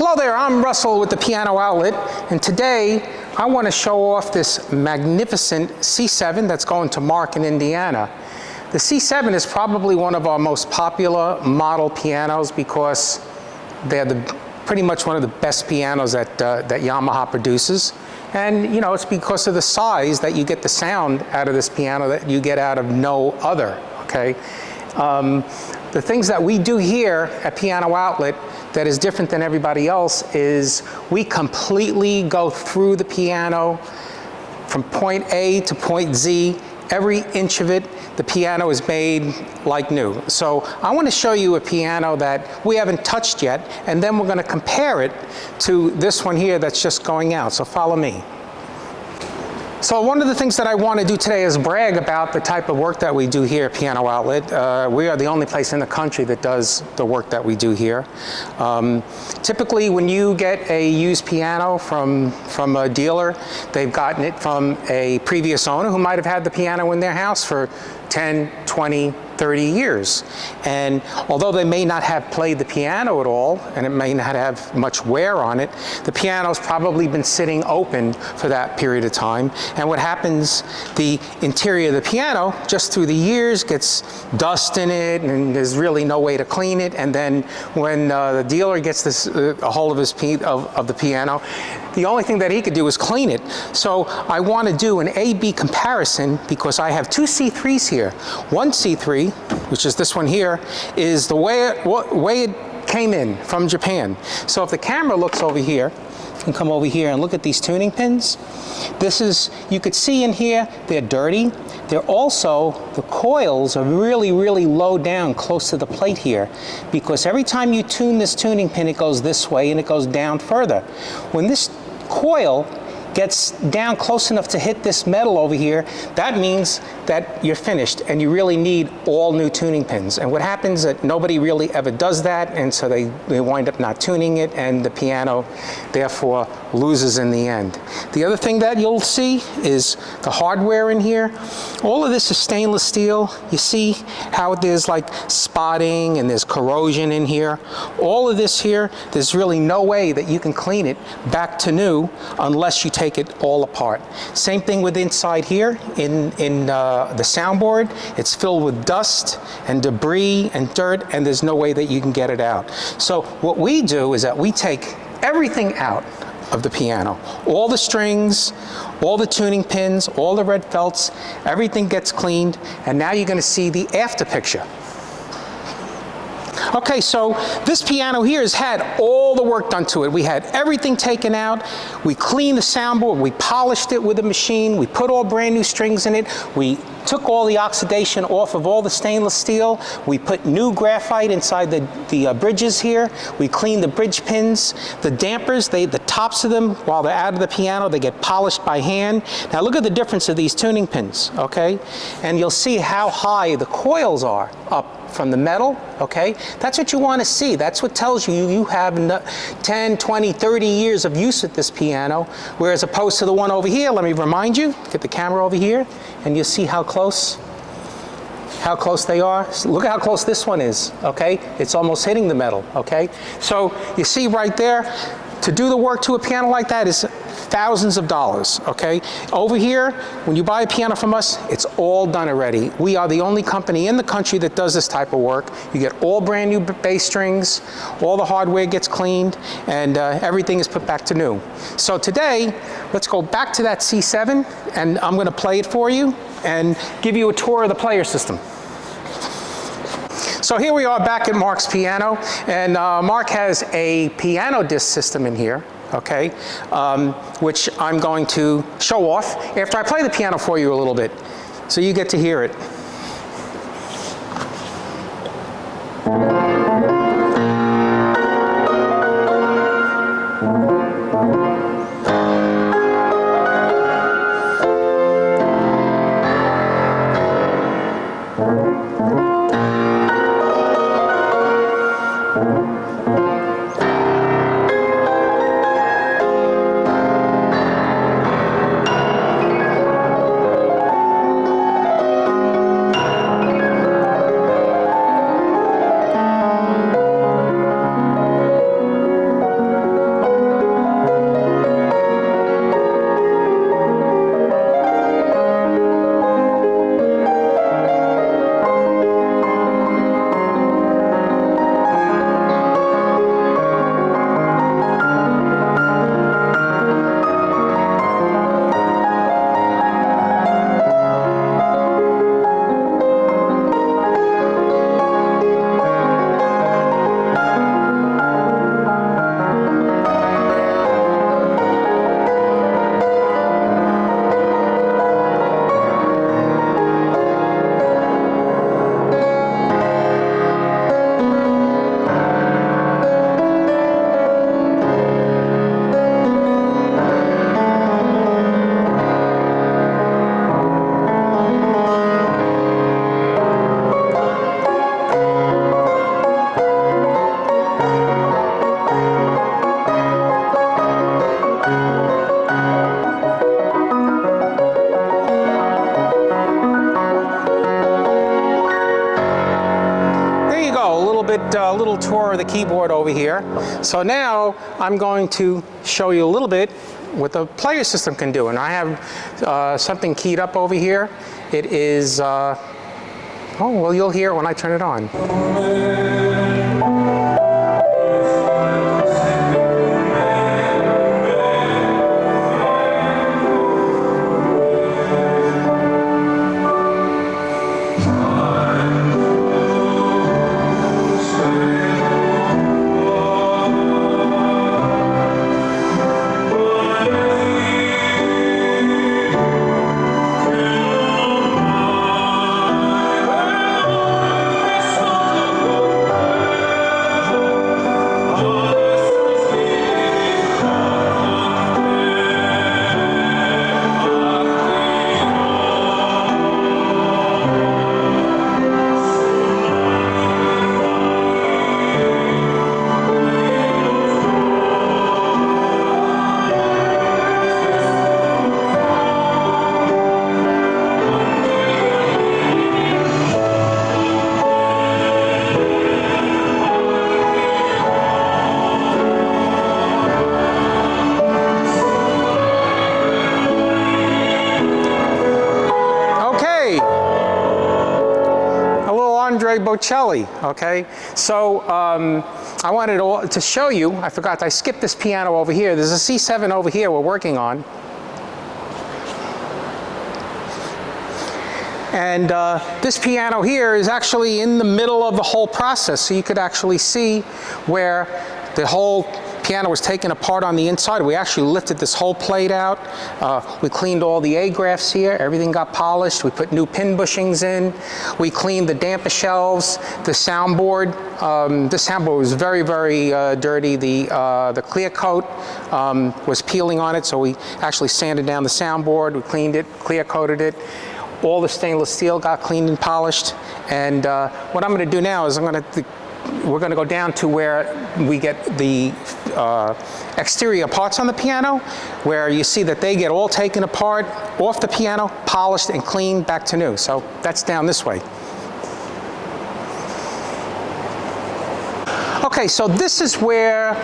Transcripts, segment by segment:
Hello there, I'm Russell with the Piano Outlet, and today I want to show off this magnificent C7 that's going to Mark in Indiana. The C7 is probably one of our most popular model pianos because they're pretty much one of the best pianos that Yamaha produces. And you know, it's because of the size that you get the sound out of this piano that you get out of no other, okay? The things that we do here at Piano Outlet that is different than everybody else is we completely go through the piano from point A to point Z. Every inch of it, the piano is made like new. So I want to show you a piano that we haven't touched yet, and then we're going to compare it to this one here that's just going out. So follow me. So one of the things that I want to do today is brag about the type of work that we do here at Piano Outlet. We are the only place in the country that does the work that we do here. Typically when you get a used piano from a dealer, they've gotten it from a previous owner who might have had the piano in their house for 10, 20, 30 years. And although they may not have played the piano at all, and it may not have much wear on it, the piano's probably been sitting open for that period of time. And what happens, the interior of the piano, just through the years, gets dust in it, and there's really no way to clean it. And then when the dealer gets this, a hold of the piano, the only thing that he could do is clean it. So I want to do an A-B comparison because I have two C3s here. One C3, which is this one here, is the way it came in from Japan. So if the camera looks over here, you can come over here and look at these tuning pins. This is, you could see in here, they're dirty. They're also, the coils are really, really low down close to the plate here, because every time you tune this tuning pin, it goes this way and it goes down further. When this coil gets down close enough to hit this metal over here, that means that you're finished and you really need all new tuning pins. And what happens is that nobody really ever does that, and so they wind up not tuning it, and the piano therefore loses in the end. The other thing that you'll see is the hardware in here. All of this is stainless steel. You see how there's like spotting and there's corrosion in here. All of this here, there's really no way that you can clean it back to new unless you take it all apart. Same thing with inside here in the soundboard. It's filled with dust and debris and dirt, and there's no way that you can get it out. So what we do is that we take everything out of the piano. All the strings, all the tuning pins, all the red felts, everything gets cleaned, and now you're going to see the after picture. Okay, so this piano here has had all the work done to it. We had everything taken out. We cleaned the soundboard. We polished it with a machine. We put all brand new strings in it. We took all the oxidation off of all the stainless steel. We put new graphite inside the bridges here. We cleaned the bridge pins. The dampers, the tops of them, while they're out of the piano, they get polished by hand. Now look at the difference of these tuning pins, okay? And you'll see how high the coils are up from the metal, okay? That's what you want to see. That's what tells you you have 10, 20, 30 years of use with this piano, whereas opposed to the one over here, let me remind you, get the camera over here, and you'll see how close they are. Look at how close this one is, okay? It's almost hitting the metal, okay? So you see right there, to do the work to a piano like that is thousands of dollars, okay? Over here, when you buy a piano from us, it's all done already. We are the only company in the country that does this type of work. You get all brand new bass strings, all the hardware gets cleaned, and everything is put back to new. So today, let's go back to that C7, and I'm gonna play it for you and give you a tour of the player system. So here we are back at Mark's piano, and Mark has a PianoDisc system in here, okay, which I'm going to show off after I play the piano for you a little bit, so you get to hear it. little tour of the keyboard over here. So now I'm going to show you a little bit what the player system can do. And I have something keyed up over here. It is, oh, well, you'll hear it when I turn it on. Bocelli, okay? So I wanted to show you, I forgot, I skipped this piano over here. There's a C7 over here we're working on. And this piano here is actually in the middle of the whole process, so you could actually see where the whole piano was taken apart on the inside. We actually lifted this whole plate out. We cleaned all the A-grafts here. Everything got polished. We put new pin bushings in. We cleaned the damper shelves, the soundboard. This soundboard was very, very dirty. The clear coat was peeling on it, so we actually sanded down the soundboard. We cleaned it, clear coated it. All the stainless steel got cleaned and polished. And what I'm going to do now is we're going to go down to where we get the exterior parts on the piano, where you see that they get all taken apart, off the piano, polished and cleaned back to new. So that's down this way. Okay, so this is where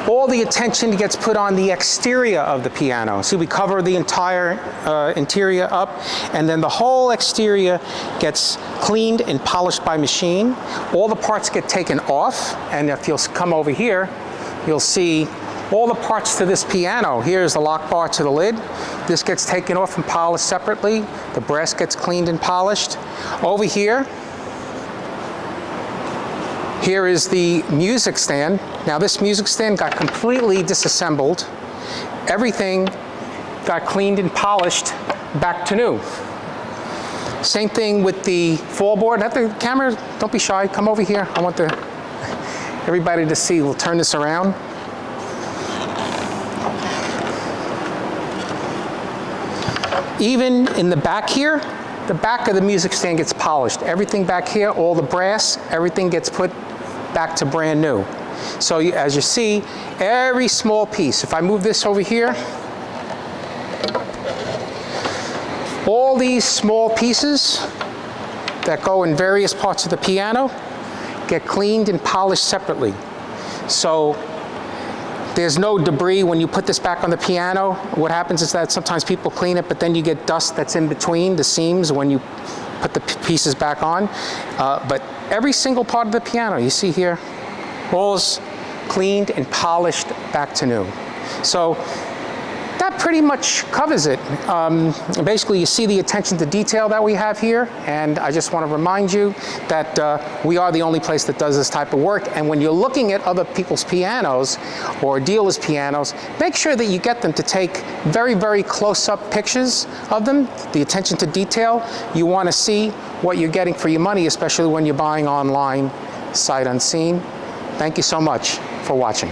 all the attention gets put on the exterior of the piano. See, we cover the entire interior up, and then the whole exterior gets cleaned and polished by machine. All the parts get taken off, and if you'll come over here, you'll see all the parts to this piano. Here's the lock bar to the lid. This gets taken off and polished separately. The brass gets cleaned and polished. Over here, here is the music stand. Now this music stand got completely disassembled. Everything got cleaned and polished back to new. Same thing with the floorboard. At the camera, don't be shy, come over here. I want everybody to see. We'll turn this around. Even in the back here, the back of the music stand gets polished. Everything back here, all the brass, everything gets put back to brand new. So as you see, every small piece, if I move this over here, all these small pieces that go in various parts of the piano get cleaned and polished separately. So there's no debris when you put this back on the piano. What happens is that sometimes people clean it, but then you get dust that's in between the seams when you put the pieces back on. But every single part of the piano you see here, all's cleaned and polished back to new. So that pretty much covers it. Basically, you see the attention to detail that we have here, and I just want to remind you that we are the only place that does this type of work. And when you're looking at other people's pianos or dealers' pianos, make sure that you get them to take very, very close-up pictures of them. The attention to detail, you want to see what you're getting for your money, especially when you're buying online, sight unseen. Thank you so much for watching.